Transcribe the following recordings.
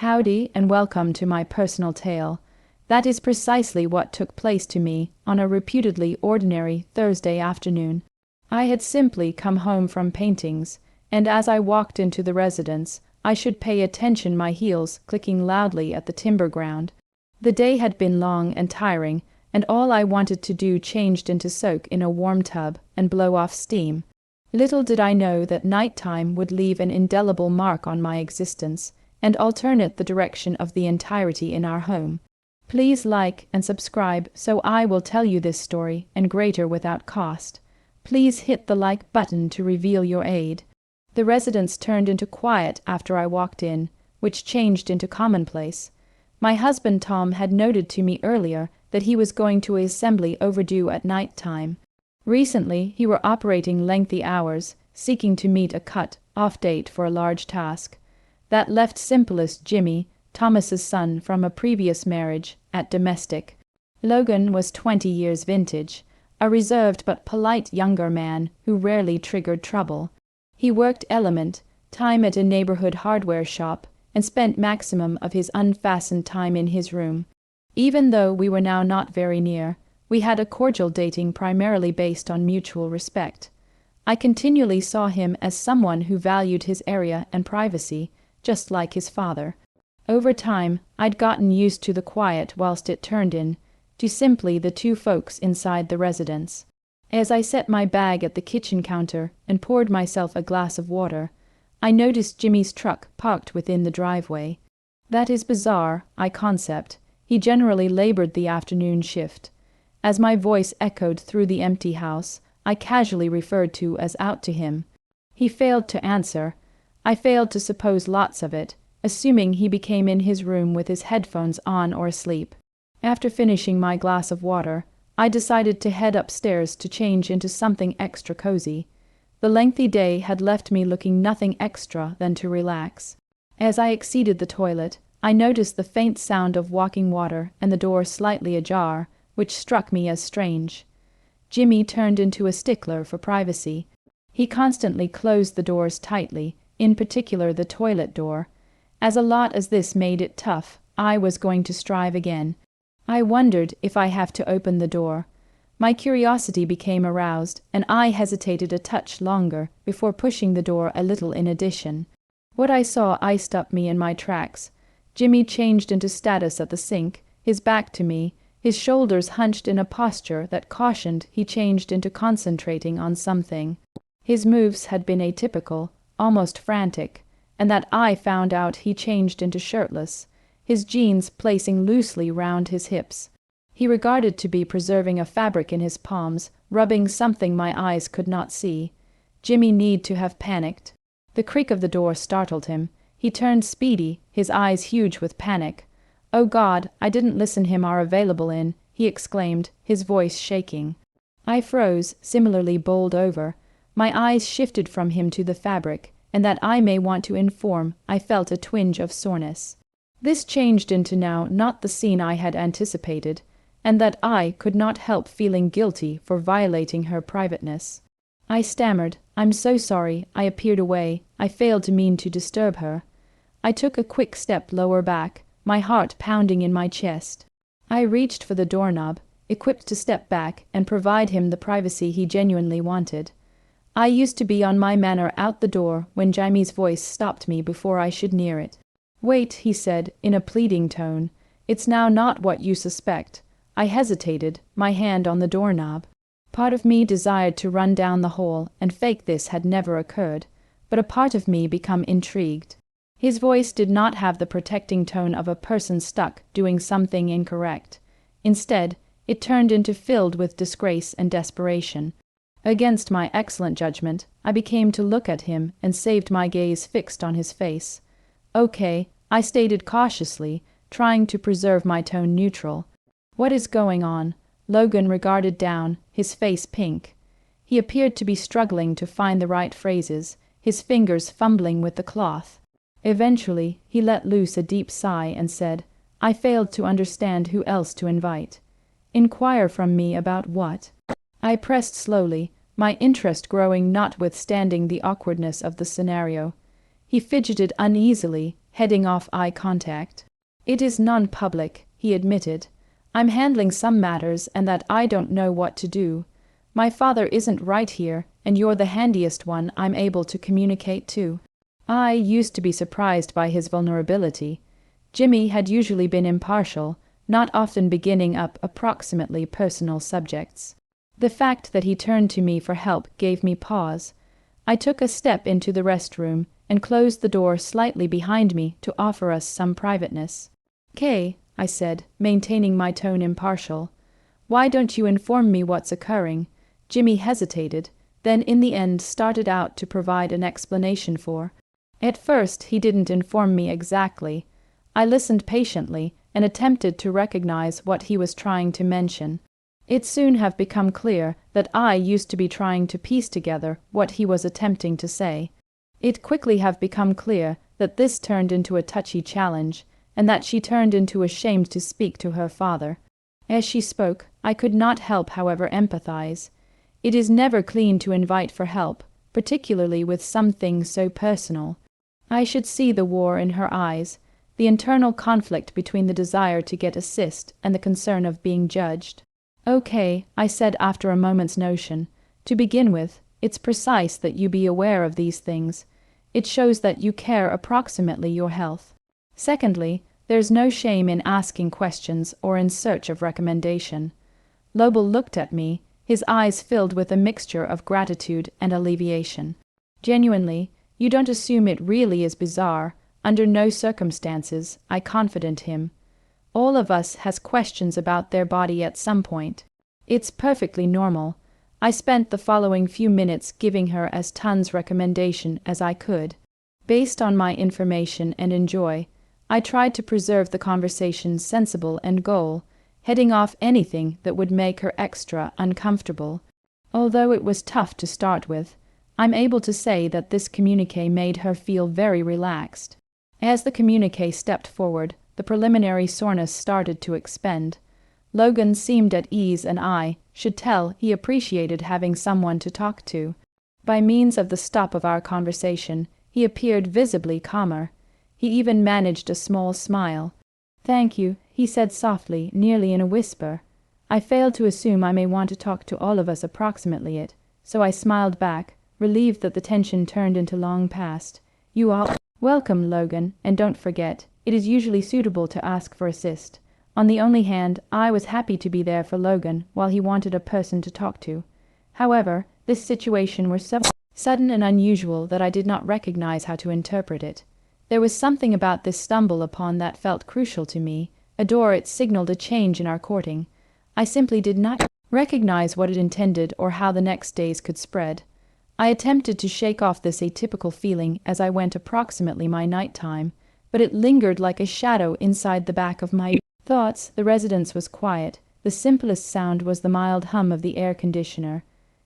Howdy and welcome to my personal tale. That is precisely what took place to me on a reputedly ordinary Thursday afternoon. I had simply come home from paintings, and as I walked into the residence, I should pay attention my heels clicking loudly at the timber ground. The day had been long and tiring, and all I wanted to do changed into soak in a warm tub and blow off steam. Little did I know that night-time would leave an indelible mark on my existence, and alternate the direction of the entirety in our home. Please like and subscribe so I will tell you this story and greater without cost. Please hit the like button to reveal your aid. The residence turned into quiet after I walked in, which changed into commonplace. My husband Tom had noted to me earlier that he was going to an assembly overdue at night time. Recently he were operating lengthy hours, seeking to meet a cut-off date for a large task. That left simplest Jimmy, Thomas's son from a previous marriage, at domestic. Logan was 20 years vintage, a reserved but polite younger man who rarely triggered trouble. He worked element time at a neighborhood hardware shop and spent maximum of his unfastened time in his room. Even though we were now not very near, we had a cordial dating primarily based on mutual respect. I continually saw him as someone who valued his area and privacy, just like his father. Over time, I'd gotten used to the quiet whilst it turned in to simply the two folks inside the residence. As I set my bag at the kitchen counter and poured myself a glass of water, I noticed Jimmy's truck parked within the driveway. That is bizarre, concept. He generally labored the afternoon shift. As my voice echoed through the empty house, I casually referred to as out to him. He failed to answer. I failed to suppose lots of it, assuming he became in his room with his headphones on or asleep. After finishing my glass of water, I decided to head upstairs to change into something extra cozy. The lengthy day had left me looking nothing extra than to relax. As I exceeded the toilet, I noticed the faint sound of walking water and the door slightly ajar, which struck me as strange. Jimmy turned into a stickler for privacy. He constantly closed the doors tightly, in particular the toilet door. As a lot as this made it tough, I was going to strive again. I wondered if I have to open the door. My curiosity became aroused, and I hesitated a touch longer before pushing the door a little in addition. What I saw iced up me in my tracks. Jimmy changed into status at the sink, his back to me, his shoulders hunched in a posture that cautioned he changed into concentrating on something. His moves had been atypical, almost frantic, and that I found out he changed into shirtless, his jeans placing loosely round his hips. He regarded to be preserving a fabric in his palms, rubbing something my eyes could not see. Jimmy need to have panicked. The creak of the door startled him. He turned speedy, his eyes huge with panic. "Oh God, I didn't listen him are available in," he exclaimed, his voice shaking. I froze, similarly bowled over. My eyes shifted from him to the fabric, and that I may want to inform, I felt a twinge of soreness. This changed into now not the scene I had anticipated, and that I could not help feeling guilty for violating her privateness. I stammered, "I'm so sorry," I appeared away, I failed to mean to disturb her. I took a quick step lower back, my heart pounding in my chest. I reached for the doorknob, equipped to step back and provide him the privacy he genuinely wanted. I used to be on my manner out the door when Jimmy's voice stopped me before I should near it. "Wait," he said, in a pleading tone. "It's now not what you suspect." I hesitated, my hand on the doorknob. Part of me desired to run down the hole and fake this had never occurred, but a part of me became intrigued. His voice did not have the protecting tone of a person stuck doing something incorrect. Instead, it turned into filled with disgrace and desperation. Against my excellent judgment, I became to look at him and saved my gaze fixed on his face. "Okay," I stated cautiously, trying to preserve my tone neutral. "What is going on?" Logan regarded down, his face pink. He appeared to be struggling to find the right phrases, his fingers fumbling with the cloth. Eventually, he let loose a deep sigh and said, "I failed to understand who else to invite." "Inquire from me about what?" I pressed slowly, my interest growing notwithstanding the awkwardness of the scenario. He fidgeted uneasily, heading off eye contact. "It is non-public," he admitted. "I'm handling some matters and that I don't know what to do. My father isn't right here, and you're the handiest one I'm able to communicate to." I used to be surprised by his vulnerability. Jimmy had usually been impartial, not often beginning up approximately personal subjects. The fact that he turned to me for help gave me pause. I took a step into the restroom and closed the door slightly behind me to offer us some privateness. "Kay," I said, maintaining my tone impartial. "Why don't you inform me what's occurring?" Jimmy hesitated, then in the end started out to provide an explanation for. At first he didn't inform me exactly. I listened patiently and attempted to recognize what he was trying to mention. It soon have become clear that I used to be trying to piece together what he was attempting to say. It quickly have become clear that this turned into a touchy challenge, and that she turned into ashamed to speak to her father. As she spoke, I could not help, however, empathize. It is never clean to invite for help, particularly with something so personal. I should see the war in her eyes, the internal conflict between the desire to get assist and the concern of being judged. "Okay," I said after a moment's notion. "To begin with, it's precise that you be aware of these things. It shows that you care approximately your health. Secondly, there's no shame in asking questions or in search of recommendation." Lobel looked at me, his eyes filled with a mixture of gratitude and alleviation. "Genuinely, you don't assume it really is bizarre. Under no circumstances," I confided him. "All of us has questions about their body at some point. It's perfectly normal." I spent the following few minutes giving her as tons recommendation as I could. Based on my information and enjoy, I tried to preserve the conversation sensible and goal, heading off anything that would make her extra uncomfortable. Although it was tough to start with, I'm able to say that this communique made her feel very relaxed. As the communique stepped forward, the preliminary soreness started to expend. Logan seemed at ease, and I should tell he appreciated having someone to talk to. By means of the stop of our conversation, he appeared visibly calmer. He even managed a small smile. "Thank you," he said softly, nearly in a whisper. I failed to assume I may want to talk to all of us approximately it, so I smiled back, relieved that the tension turned into long past. "You are welcome, Logan, and don't forget, it is usually suitable to ask for assist." On the only hand, I was happy to be there for Logan while he wanted a person to talk to. However, this situation was so sudden and unusual that I did not recognize how to interpret it. There was something about this stumble upon that felt crucial to me. A door it signaled a change in our courting. I simply did not recognize what it intended or how the next days could spread. I attempted to shake off this atypical feeling as I went approximately my night time, but it lingered like a shadow inside the back of my thoughts. The residence was quiet. The simplest sound was the mild hum of the air conditioner.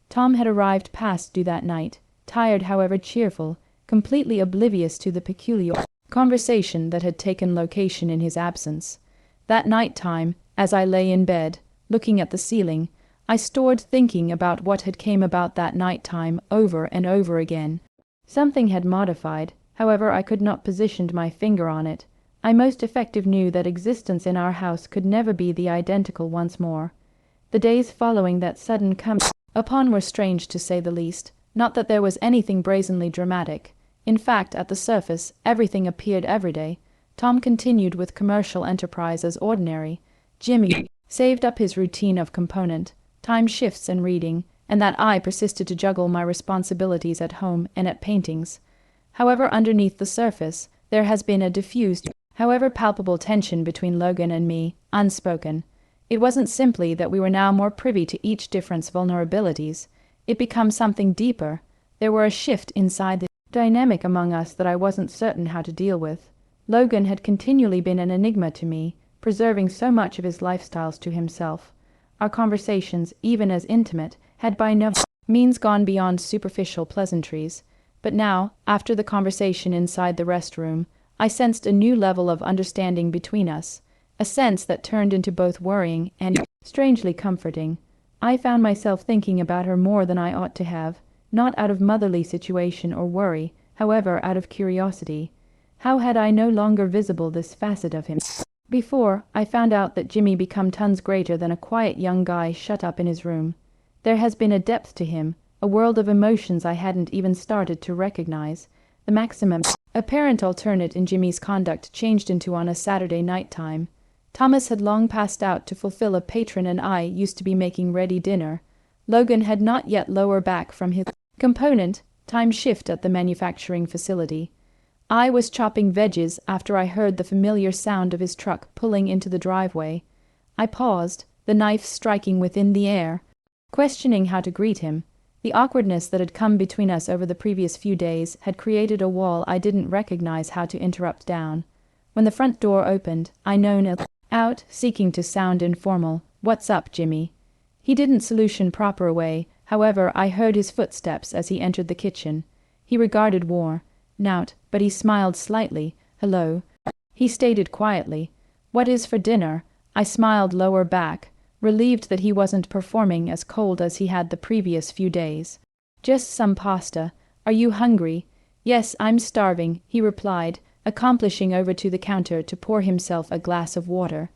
Tom had arrived past due that night, tired however cheerful, completely oblivious to the peculiar conversation that had taken location in his absence. That night time, as I lay in bed, looking at the ceiling, I stored thinking about what had came about that night time over and over again. Something had modified, however I could not position my finger on it. I most effective knew that existence in our house could never be the identical once more. The days following that sudden come upon were strange to say the least. Not that there was anything brazenly dramatic. In fact, at the surface, everything appeared everyday. Tom continued with commercial enterprise as ordinary. Jimmy saved up his routine of component, time shifts and reading, and that I persisted to juggle my responsibilities at home and at paintings. However, underneath the surface, there has been a diffused, however palpable tension between Logan and me, unspoken. It wasn't simply that we were now more privy to each different's vulnerabilities. It became something deeper. There were a shift inside the dynamic among us that I wasn't certain how to deal with. Logan had continually been an enigma to me, preserving so much of his lifestyles to himself. Our conversations, even as intimate, had by no means gone beyond superficial pleasantries. But now, after the conversation inside the restroom, I sensed a new level of understanding between us, a sense that turned into both worrying and strangely comforting. I found myself thinking about her more than I ought to have, not out of motherly situation or worry, however out of curiosity. How had I no longer visible this facet of him? Before, I found out that Jimmy become tons greater than a quiet young guy shut up in his room. There has been a depth to him, a world of emotions I hadn't even started to recognize. The maximum apparent alternate in Jimmy's conduct changed into on a Saturday night time. Thomas had long passed out to fulfill a patron and I used to be making ready dinner. Logan had not yet lower back from his component time shift at the manufacturing facility. I was chopping veggies after I heard the familiar sound of his truck pulling into the driveway. I paused, the knife striking within the air, questioning how to greet him. The awkwardness that had come between us over the previous few days had created a wall I didn't recognize how to interrupt down. When the front door opened, I knocked out, seeking to sound informal. "What's up, Jimmy?" He didn't solution proper away, however I heard his footsteps as he entered the kitchen. He regarded War. "Nout, but he smiled slightly. "Hello," he stated quietly. "What is for dinner?" I smiled lower back, relieved that he wasn't performing as cold as he had the previous few days. "Just some pasta. Are you hungry?" "Yes, I'm starving," he replied, accomplishing over to the counter to pour himself a glass of water.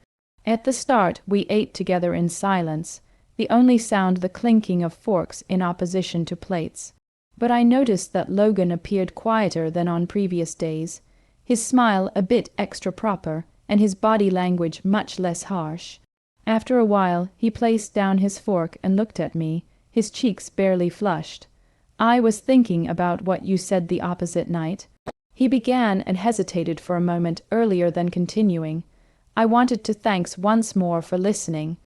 At the start, we ate together in silence, the only sound the clinking of forks in opposition to plates. But I noticed that Logan appeared quieter than on previous days, his smile a bit extra proper, and his body language much less harsh. After a while, he placed down his fork and looked at me, his cheeks barely flushed. "I was thinking about what you said the opposite night." He began and hesitated for a moment earlier than continuing. "I wanted to thanks once more for listening."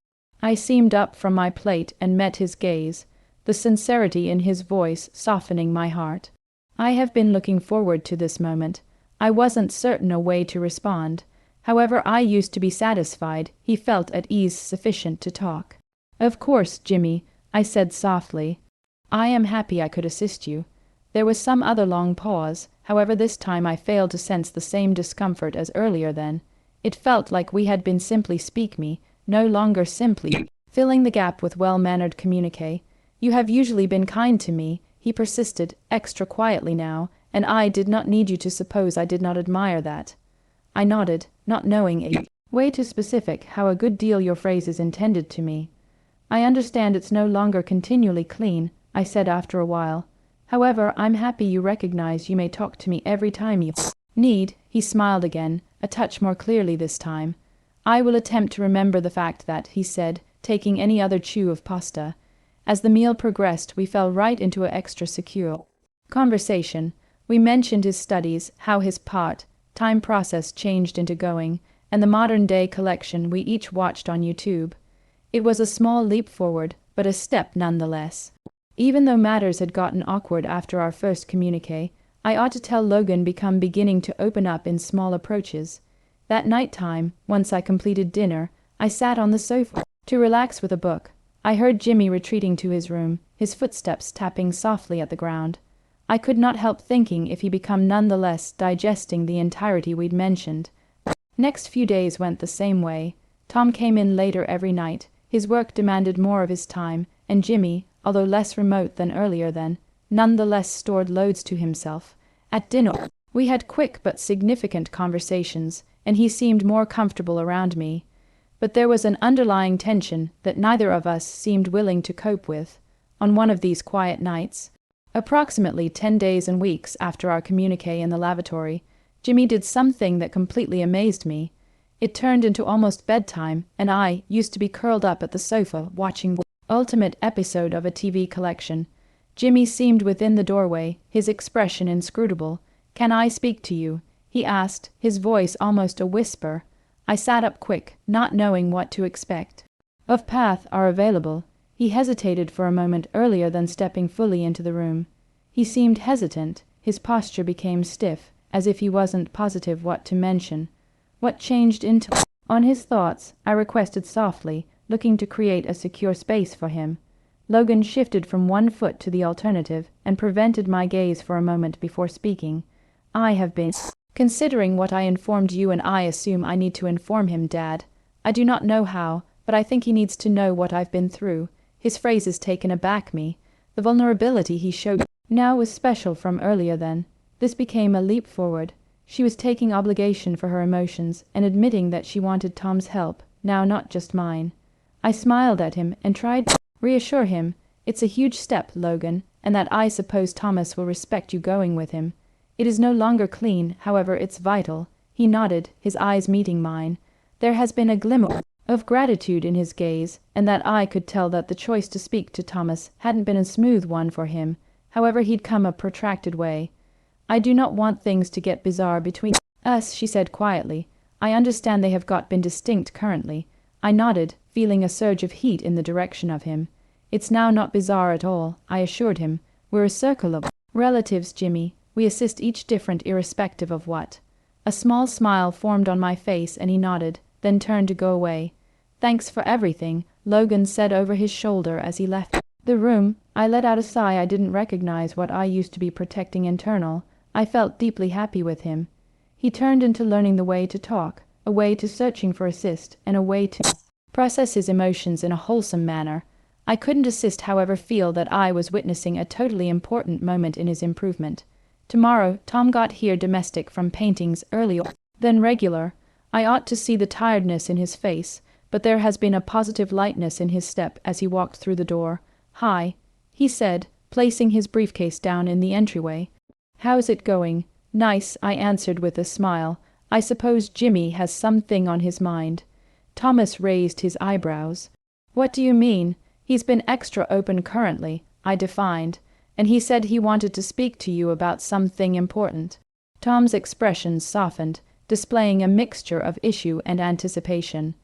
I seemed up from my plate and met his gaze, the sincerity in his voice softening my heart. I have been looking forward to this moment. I wasn't certain a way to respond. However I used to be satisfied, he felt at ease sufficient to talk. "Of course, Jimmy," I said softly. "I am happy I could assist you." There was some other long pause, however this time I failed to sense the same discomfort as earlier then. It felt like we had been simply speak me, no longer simply filling the gap with well-mannered communique. "You have usually been kind to me," he persisted, extra quietly now, "and I did not need you to suppose I did not admire that." I nodded, not knowing a way too specific how a good deal your phrase is intended to me. "I understand it's no longer continually clean," I said after a while. "However, I'm happy you recognize you may talk to me every time you need." He smiled again, a touch more clearly this time. "I will attempt to remember the fact that," he said, taking any other chew of pasta. As the meal progressed, we fell right into an extra secure conversation. We mentioned his studies, how his time process changed into going, and the modern-day collection we each watched on YouTube. It was a small leap forward, but a step nonetheless. Even though matters had gotten awkward after our first communique, I ought to tell Logan beginning to open up in small approaches. That night time, once I completed dinner, I sat on the sofa to relax with a book. I heard Jimmy retreating to his room, his footsteps tapping softly at the ground. I could not help thinking if he become nonetheless digesting the entirety we'd mentioned. Next few days went the same way. Tom came in later every night. His work demanded more of his time, and Jimmy, although less remote than earlier then, nonetheless stored loads to himself. At dinner, we had quick but significant conversations, and he seemed more comfortable around me. But there was an underlying tension that neither of us seemed willing to cope with. On one of these quiet nights, approximately 10 days and weeks after our communique in the lavatory, Jimmy did something that completely amazed me. It turned into almost bedtime, and I used to be curled up at the sofa watching the ultimate episode of a TV collection. Jimmy seemed within the doorway, his expression inscrutable. "Can I speak to you?" he asked, his voice almost a whisper. I sat up quick, not knowing what to expect. "Of path are available." He hesitated for a moment earlier than stepping fully into the room. He seemed hesitant, his posture became stiff, as if he wasn't positive what to mention. What changed into on his thoughts, I requested softly, looking to create a secure space for him. Logan shifted from one foot to the alternative and prevented my gaze for a moment before speaking. "I have been considering what I informed you, and I assume I need to inform him, Dad. I do not know how, but I think he needs to know what I've been through." His phrases taken aback me. The vulnerability he showed now was special from earlier then. This became a leap forward. She was taking obligation for her emotions and admitting that she wanted Tom's help, now not just mine. I smiled at him and tried to reassure him. It's a huge step, Logan, and that I suppose Thomas will respect you going with him. It is no longer clean, however it's vital. He nodded, his eyes meeting mine. There has been a glimmer of gratitude in his gaze, and that I could tell that the choice to speak to Thomas hadn't been a smooth one for him. However, he'd come a protracted way. I do not want things to get bizarre between us, she said quietly. I understand they have been distinct currently. I nodded, feeling a surge of heat in the direction of him. It's now not bizarre at all, I assured him. We're a circle of relatives, Jimmy. We assist each different irrespective of what. A small smile formed on my face and he nodded, then turned to go away. Thanks for everything, Logan said over his shoulder as he left the room. I let out a sigh. I didn't recognize what I used to be protecting internal. I felt deeply happy with him. He turned into learning the way to talk, a way to searching for assist, and a way to process his emotions in a wholesome manner. I couldn't assist, however, feel that I was witnessing a totally important moment in his improvement. Tomorrow, Tom got here domestic from paintings earlier than regular. I ought to see the tiredness in his face, but there has been a positive lightness in his step as he walked through the door. Hi, he said, placing his briefcase down in the entryway. How's it going? Nice, I answered with a smile. I suppose Jimmy has something on his mind. Thomas raised his eyebrows. What do you mean? He's been extra open currently, I defined, and he said he wanted to speak to you about something important. Tom's expression softened, displaying a mixture of issue and anticipation.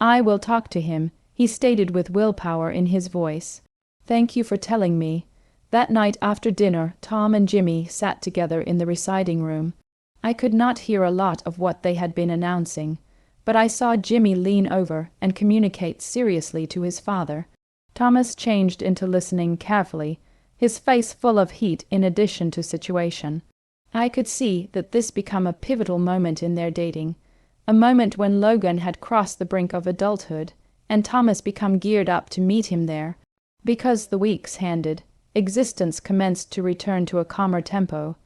I will talk to him, he stated with willpower in his voice. Thank you for telling me. That night after dinner, Tom and Jimmy sat together in the reciting room. I could not hear a lot of what they had been announcing, but I saw Jimmy lean over and communicate seriously to his father. Thomas changed into listening carefully, his face full of heat in addition to situation. I could see that this became a pivotal moment in their dating, a moment when Logan had crossed the brink of adulthood, and Thomas become geared up to meet him there. Because the weeks handed, existence commenced to return to a calmer tempo.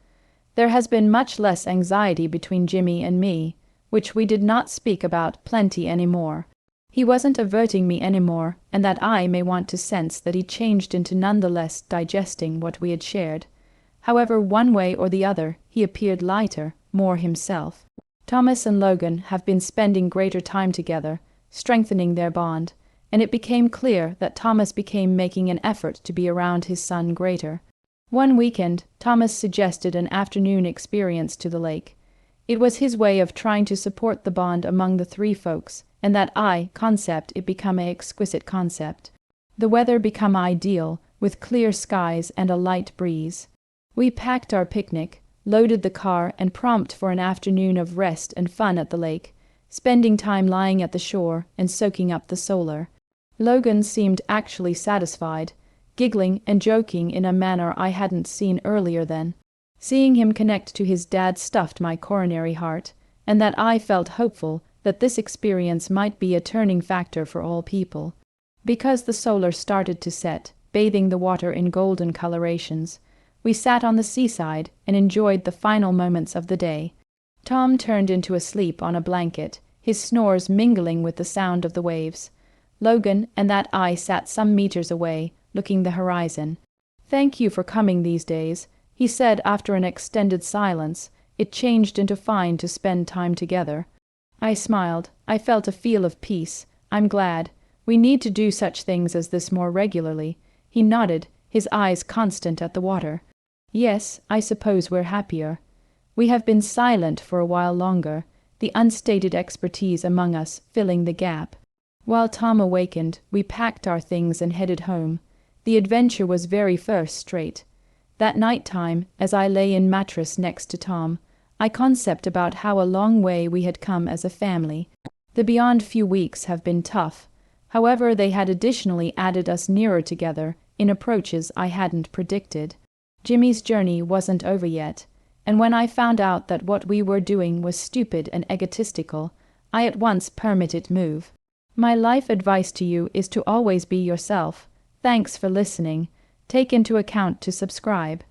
There has been much less anxiety between Jimmy and me, which we did not speak about plenty anymore. He wasn't averting me anymore, and that I may want to sense that he changed into nonetheless digesting what we had shared. However, one way or the other, he appeared lighter, more himself. Thomas and Logan have been spending greater time together, strengthening their bond, and it became clear that Thomas became making an effort to be around his son greater. One weekend, Thomas suggested an afternoon experience to the lake. It was his way of trying to support the bond among the three folks, and that concept it become an exquisite concept. The weather become ideal, with clear skies and a light breeze. We packed our picnic, loaded the car, and prompt for an afternoon of rest and fun at the lake, spending time lying at the shore and soaking up the solar. Logan seemed actually satisfied, giggling and joking in a manner I hadn't seen earlier then. Seeing him connect to his dad stuffed my coronary heart, and that I felt hopeful that this experience might be a turning factor for all people. Because the solar started to set, bathing the water in golden colorations, we sat on the seaside and enjoyed the final moments of the day. Tom turned into a sleep on a blanket, his snores mingling with the sound of the waves. Logan and that sat some meters away, looking the horizon. Thank you for coming these days, he said after an extended silence. It changed into fine to spend time together. I smiled. I felt a feel of peace. I'm glad. We need to do such things as this more regularly. He nodded, his eyes constant at the water. Yes, I suppose we're happier. We have been silent for a while longer, the unstated expertise among us filling the gap. While Tom awakened, we packed our things and headed home. The adventure was very first straight. That night time, as I lay in mattress next to Tom, I concept about how a long way we had come as a family. The beyond few weeks have been tough. However, they had additionally added us nearer together in approaches I hadn't predicted. Jimmy's journey wasn't over yet, and when I found out that what we were doing was stupid and egotistical, I at once permitted move. My life advice to you is to always be yourself. Thanks for listening. Take into account to subscribe.